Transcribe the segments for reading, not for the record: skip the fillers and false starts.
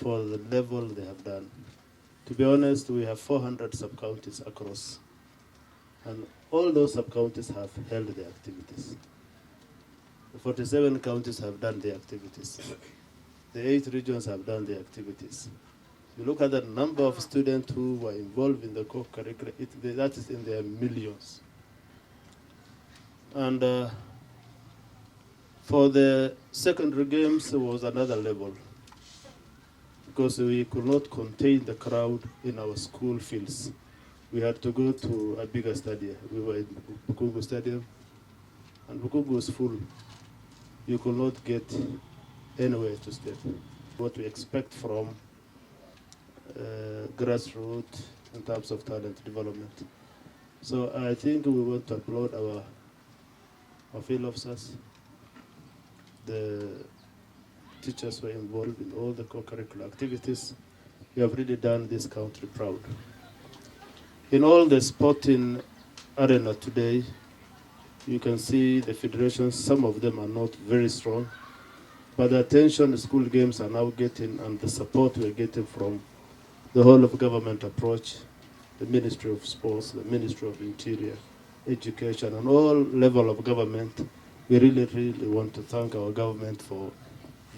for the level they have done. To be honest, we have 400 sub-counties across, and all those sub-counties have held their activities. The 47 counties have done their activities. The 8 regions have done their activities. You look at the number of students who were involved in the co-curricular, that is in their millions. And for the secondary games, it was another level, because we could not contain the crowd in our school fields. We had to go to a bigger stadium. We were in Bukungu Stadium, and Bukungu was full. You could not get anywhere to step. What we expect from grassroots in terms of talent development. So I think we want to applaud our field officers. The teachers were involved in all the co-curricular activities. We have really done this country proud. In all the sporting arena today, you can see the federations, some of them are not very strong, but the attention the school games are now getting and the support we're getting from the whole of government approach, the Ministry of Sports, the Ministry of Interior, Education, and all level of government, we really, really want to thank our government for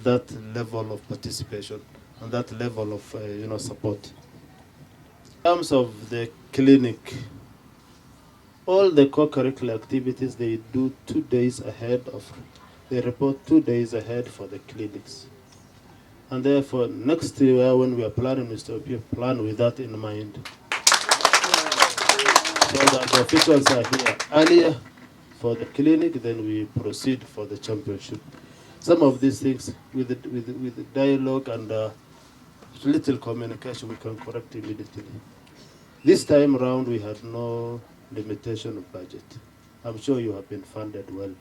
that level of participation and that level of support. In terms of the clinic, all the co-curricular activities they do 2 days ahead they report 2 days ahead for the clinics. And therefore, next year when we are planning, Mr. OP, plan with that in mind. So that the officials are here earlier for the clinic, then we proceed for the championship. Some of these things, with the dialogue and little communication, we can correct immediately. This time around, we had no limitation of budget. I'm sure you have been funded well.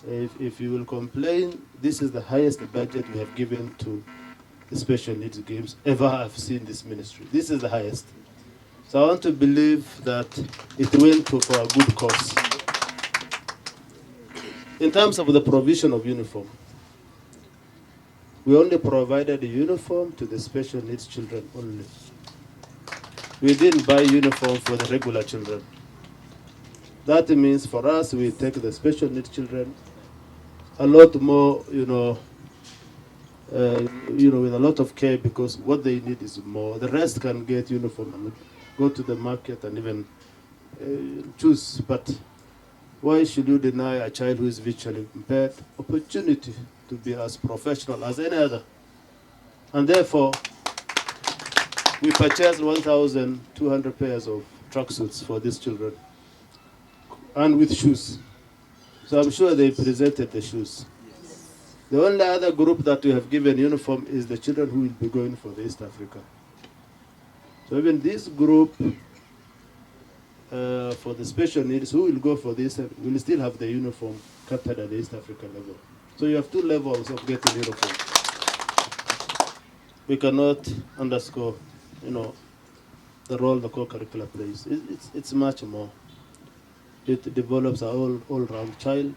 If you will complain, this is the highest budget we have given to the special needs games ever I've seen this ministry. This is the highest. So I want to believe that it went for a good cause. In terms of the provision of uniform, we only provided a uniform to the special needs children only. We didn't buy uniform for the regular children. That means for us, we take the special needs children a lot more, with a lot of care, because what they need is more. The rest can get uniform and go to the market and even choose. But why should you deny a child who is visually impaired opportunity to be as professional as any other? And therefore, we purchased 1,200 pairs of tracksuits for these children, and with shoes. So I'm sure they presented the shoes. The only other group that we have given uniform is the children who will be going for the East Africa. So even this group, for the special needs, who will go for this, will still have the uniform catered at the East Africa level. So you have 2 levels of getting uniform. We cannot underscore, the role the co-curricular plays. It's much more. It develops an all-round child.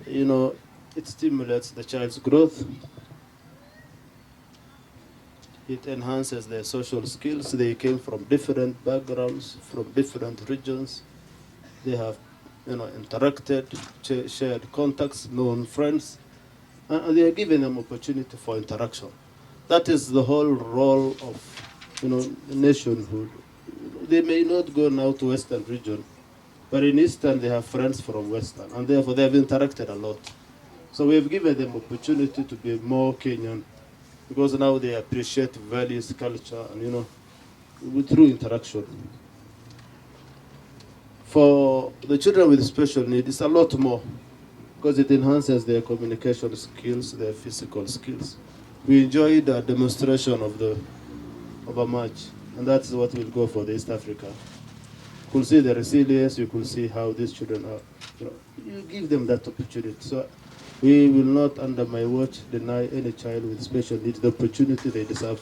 It stimulates the child's growth. It enhances their social skills. They came from different backgrounds, from different regions. They have, interacted, shared contacts, known friends, and they are giving them opportunity for interaction. That is the whole role of, nationhood. They may not go now to Western region, but in Eastern they have friends from Western, and therefore they have interacted a lot. So we have given them opportunity to be more Kenyan, because now they appreciate values, culture, and through interaction. For the children with special needs, it's a lot more, because it enhances their communication skills, their physical skills. We enjoyed a demonstration of a match, and that's what will go for the East Africa. You could see the resilience, you could see how these children are, you give them that opportunity. So we will not, under my watch, deny any child with special needs the opportunity they deserve.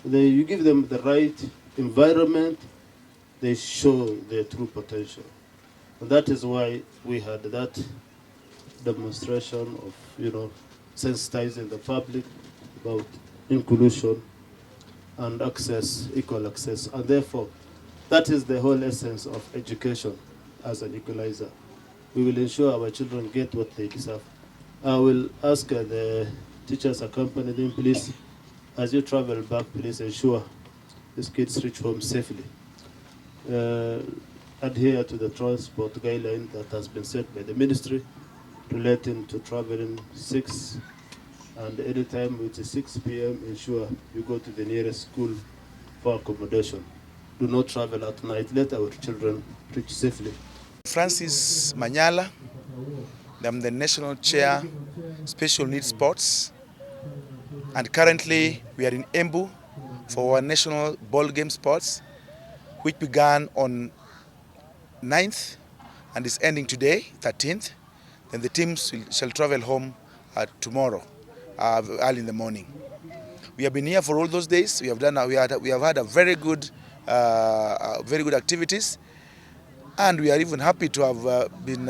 You give them the right environment, they show their true potential. And that is why we had that demonstration of, sensitizing the public about inclusion and access, equal access. And therefore, that is the whole essence of education as an equalizer. We will ensure our children get what they deserve. I will ask the teachers accompany them, please. As you travel back, please ensure these kids reach home safely. Adhere to the transport guideline that has been set by the ministry relating to traveling 6 and anytime it is 6 p.m. ensure you go to the nearest school for accommodation. Do not travel at night. Let our children reach safely. Francis Manyala. I'm the National Chair, Special Needs Sports. And currently we are in Embu for our national ball game sports, which began on 9th and is ending today, 13th. Then the teams shall travel home tomorrow, early in the morning. We have been here for all those days. We have had a very good activities, and we are even happy to have been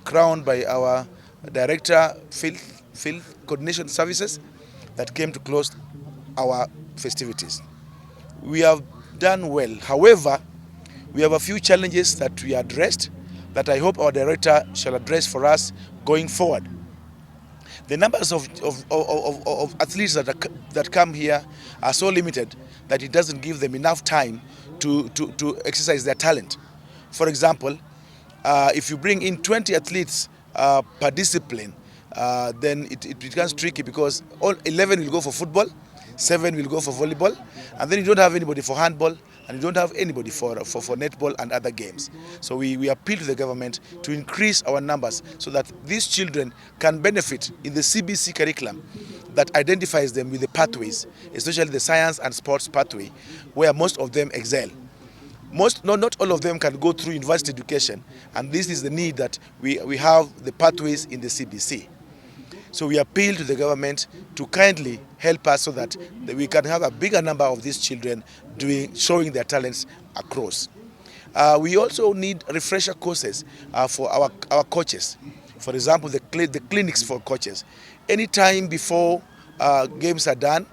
crowned by our director, field coordination services, that came to close our festivities. We have done well. However, we have a few challenges that we addressed that I hope our director shall address for us going forward. The numbers of athletes that come here are so limited that it doesn't give them enough time to exercise their talent. For example, if you bring in 20 athletes per discipline, then it becomes tricky because all 11 will go for football, 7 will go for volleyball, and then you don't have anybody for handball, and you don't have anybody for netball and other games. So we appeal to the government to increase our numbers so that these children can benefit in the KBC curriculum that identifies them with the pathways, especially the science and sports pathway, where most of them excel. Not all of them can go through university education, and this is the need that we have the pathways in the KBC. So we appeal to the government to kindly help us so that we can have a bigger number of these children showing their talents across. We also need refresher courses for our coaches. For example, the clinics for coaches. Anytime before games are done,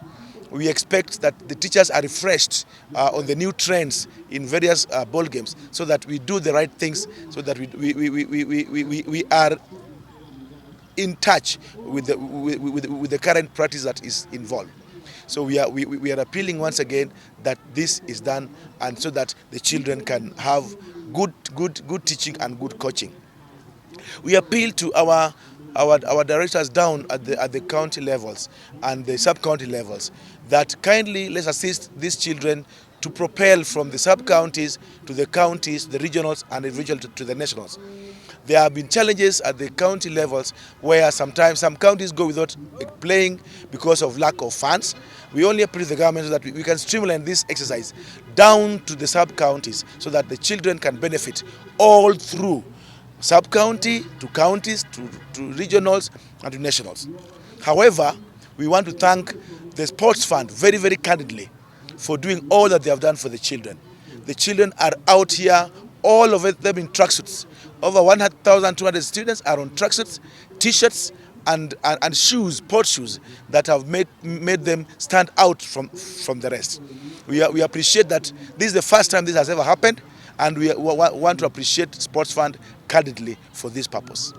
we expect that the teachers are refreshed on the new trends in various ball games, so that we do the right things, so that we are in touch with the current practice that is involved. So we are appealing once again that this is done, and so that the children can have good teaching and good coaching. We appeal to our directors down at the county levels and the sub-county levels that kindly let's assist these children to propel from the sub-counties to the counties, the regionals, and eventually to the nationals. There have been challenges at the county levels where sometimes some counties go without playing because of lack of funds. We only appeal to the government so that we can streamline this exercise down to the sub-counties so that the children can benefit all through sub-county to counties to regionals and to nationals. However, we want to thank the Sports Fund very, very candidly for doing all that they have done for the children. The children are out here, all of them in tracksuits. Over 1,200 students are on tracksuits, t-shirts, and shoes, sport shoes, that have made them stand out from the rest. We appreciate that this is the first time this has ever happened, and we want to appreciate Sports Fund candidly for this purpose.